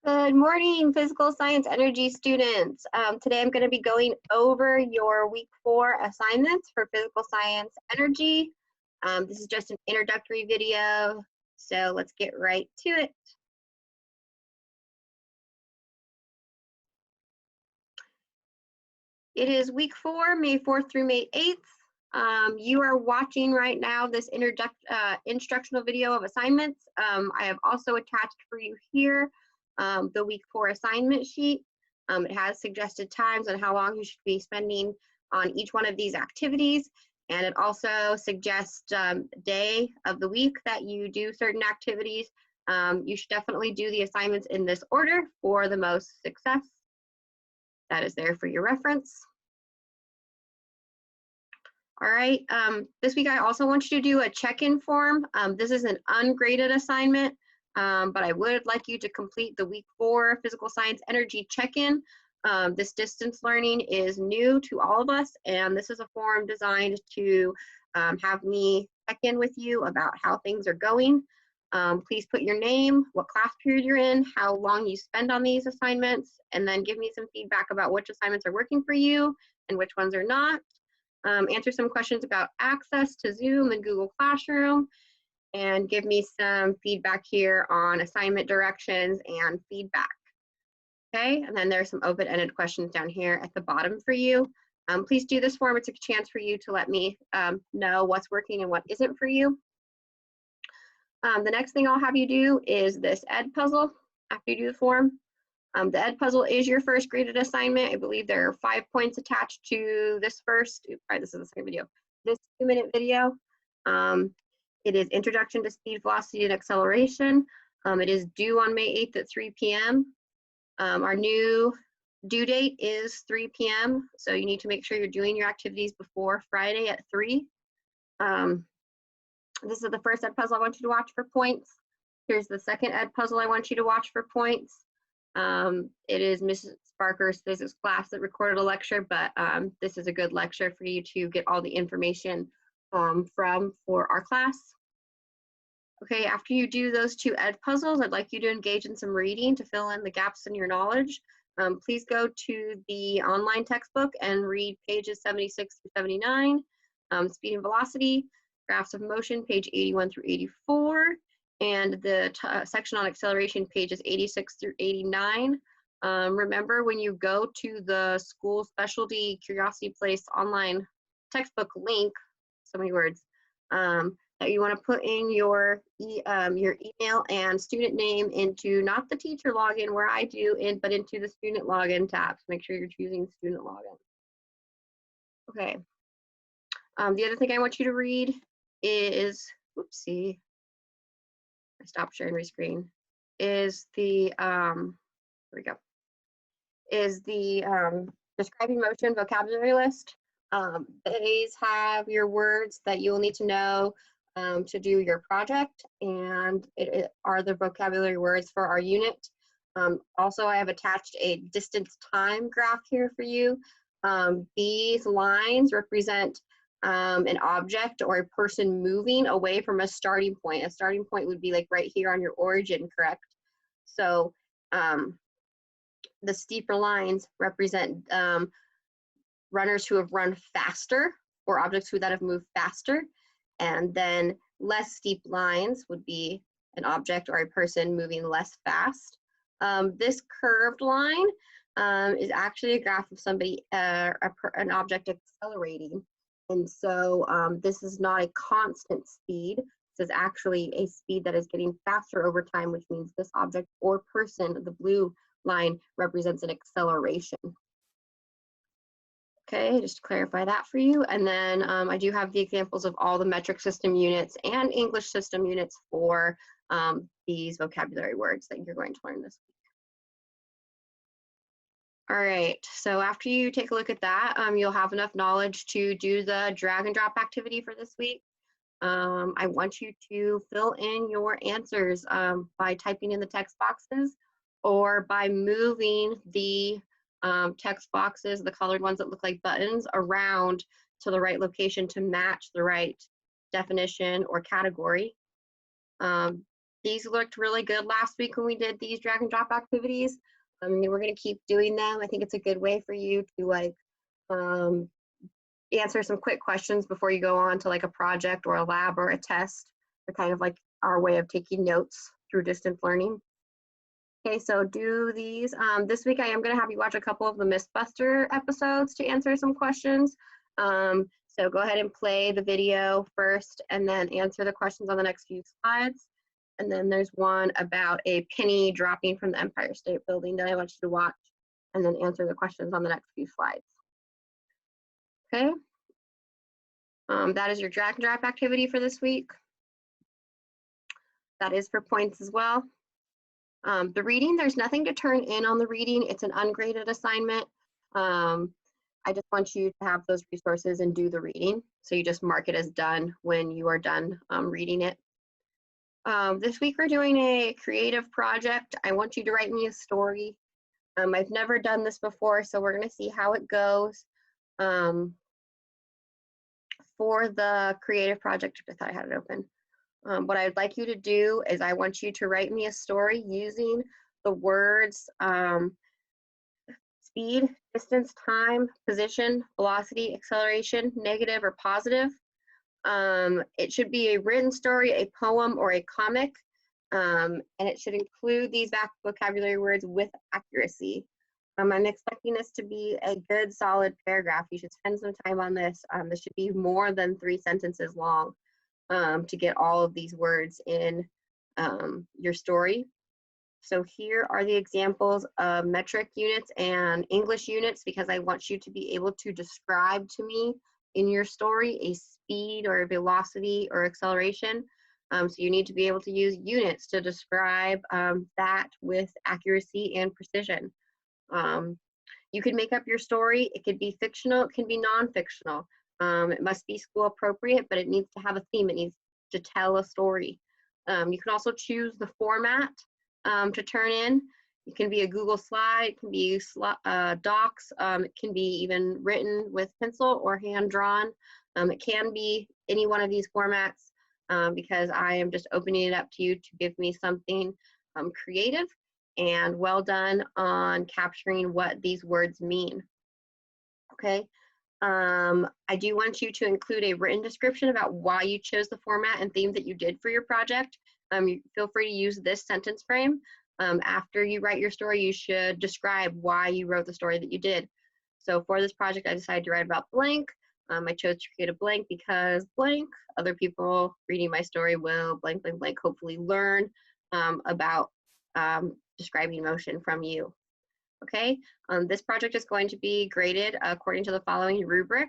Good morning, physical science energy students. Today I'm going to be going over your week 4 assignments for physical science energy. This is just an introductory video, so let's get right to it. It is week 4, May 4th through May 8th. You are watching right now this instructional video of assignments. I have also attached for you here the week 4 assignment sheet. It has suggested times and how long you should be spending on each one of these activities. And it also suggests day of the week that you do certain activities. You should definitely do the assignments in this order for the most success. That is there for your reference. All right, this week I also want you to do a check-in form. This is an ungraded assignment, but I would like you to complete the week 4 physical science energy check-in. This distance learning is new to all of us, and this is a form designed to have me check in with you about how things are going. Please put your name, what class period you're in, how long you spend on these assignments, and then give me some feedback about which assignments are working for you and which ones are not. Answer some questions about access to Zoom and Google Classroom, and give me some feedback here on assignment directions and feedback. Okay, and then there's some open-ended questions down here at the bottom for you. Please do this form. It's a chance for you to let me know what's working and what isn't for you. The next thing I'll have you do is this EdPuzzle after you do the form. The EdPuzzle is your first graded assignment. I believe there are 5 points attached to this first, sorry, this is the second video, this 2-minute video. It is Introduction to Speed, Velocity, and Acceleration. It is due on May 8th at 3 p.m. Our new due date is 3 p.m., so you need to make sure you're doing your activities before Friday at 3. This is the first EdPuzzle I want you to watch for points. Here's the second EdPuzzle I want you to watch for points. It is Mrs. Barker's physics class that recorded a lecture, but this is a good lecture for you to get all the information for our class. Okay, after you do those 2 EdPuzzles, I'd like you to engage in some reading to fill in the gaps in your knowledge. Please go to the online textbook and read pages 76 through 79, speed and velocity, graphs of motion, page 81 through 84, and the section on acceleration, pages 86 through 89. Remember, when you go to the school specialty Curiosity Place online textbook link, so many words, that you want to put in your email and student name into not the teacher login where I do, but into the student login tab. So make sure you're choosing student login. Okay. The other thing I want you to read is, whoopsie, I stopped sharing my screen, is the, here we go, is the describing motion vocabulary list. These have your words that you will need to know to do your project, and it are the vocabulary words for our unit. Also, I have attached a distance time graph here for you. These lines represent an object or a person moving away from a starting point. A starting point would be like right here on your origin, correct? So the steeper lines represent runners who have run faster, or objects that have moved faster. And then less steep lines would be an object or a person moving less fast. This curved line is actually a graph of somebody, an object accelerating. And so this is not a constant speed. This is actually a speed that is getting faster over time, which means this object or person, the blue line, represents an acceleration. Okay, just to clarify that for you. And then I do have the examples of all the metric system units and English system units for these vocabulary words that you're going to learn this week. All right, so after you take a look at that, you'll have enough knowledge to do the drag and drop activity for this week. I want you to fill in your answers by typing in the text boxes or by moving the text boxes, the colored ones that look like buttons, around to the right location to match the right definition or category. These looked really good last week when we did these drag and drop activities. We're going to keep doing them. I think it's a good way for you to like answer some quick questions before you go on to like a project or a lab or a test. They're kind of like our way of taking notes through distance learning. Okay, so do these. This week I am going to have you watch a couple of the Mythbuster episodes to answer some questions. So go ahead and play the video first and then answer the questions on the next few slides. And then there's one about a penny dropping from the Empire State Building that I want you to watch and then answer the questions on the next few slides. Okay, that is your drag and drop activity for this week. That is for points as well. The reading, there's nothing to turn in on the reading. It's an ungraded assignment. I just want you to have those resources and do the reading. So you just mark it as done when you are done reading it. This week we're doing a creative project. I want you to write me a story. I've never done this before, so we're gonna see how it goes. For the creative project, I thought I had it open. What I'd like you to do is I want you to write me a story using the words speed, distance, time, position, velocity, acceleration, negative or positive. It should be a written story, a poem, or a comic, and it should include these vocabulary words with accuracy. I'm expecting this to be a good, solid paragraph. You should spend some time on this. This should be more than 3 sentences long to get all of these words in your story. So here are the examples of metric units and English units, because I want you to be able to describe to me in your story a speed or a velocity or acceleration. So you need to be able to use units to describe that with accuracy and precision. You can make up your story. It could be fictional, it can be non-fictional. It must be school appropriate, but it needs to have a theme. It needs to tell a story. You can also choose the format to turn in. It can be a Google slide, it can be docs, it can be even written with pencil or hand-drawn. It can be any one of these formats because I am just opening it up to you to give me something creative and well done on capturing what these words mean. Okay. I do want you to include a written description about why you chose the format and theme that you did for your project. You feel free to use this sentence frame. After you write your story, you should describe why you wrote the story that you did. So for this project, I decided to write about blank. I chose to create a blank because blank. Other people reading my story will blank, blank, blank, hopefully learn about describing motion from you. Okay, this project is going to be graded according to the following rubric.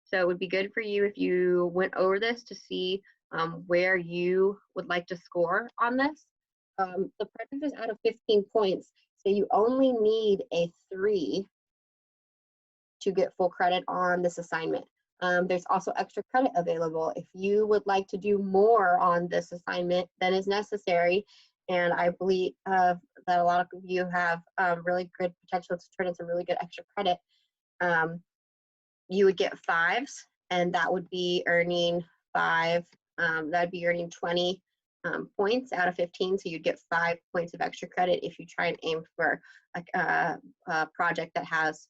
So it would be good for you if you went over this to see where you would like to score on this. The project is out of 15 points, so you only need a 3 to get full credit on this assignment. There's also extra credit available if you would like to do more on this assignment than is necessary. And I believe that a lot of you have really good potential to turn into really good extra credit. You would get 5s, and that would be earning 5. That'd be earning 20 points out of 15. So you'd get 5 points of extra credit if you try and aim for a project that has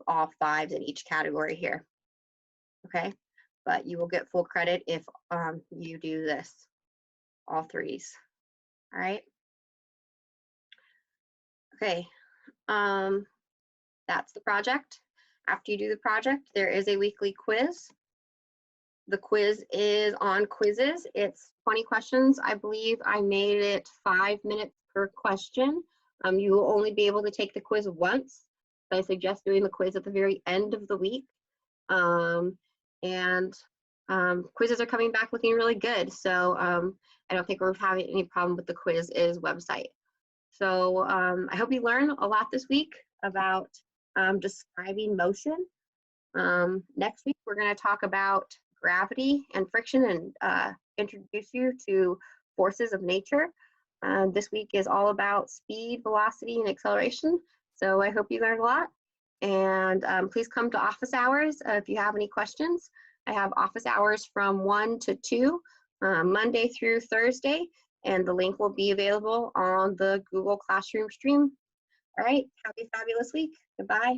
all 5s in each category here. Okay, but you will get full credit if you do this, all 3s. All right. Okay, that's the project. After you do the project, there is a weekly quiz. The quiz is on quizzes. It's 20 questions. I believe I made it 5 minutes per question. You will only be able to take the quiz once. So I suggest doing the quiz at the very end of the week. Quizzes are coming back looking really good. So I don't think we're having any problem with the Quizizz website. So I hope you learn a lot this week about describing motion. Next week, we're going to talk about gravity and friction and introduce you to forces of nature. This week is all about speed, velocity, and acceleration. So I hope you learned a lot. And please come to office hours if you have any questions. I have office hours from 1 to 2, Monday through Thursday. and the link will be available on the Google Classroom stream. All right, have a fabulous week. Goodbye.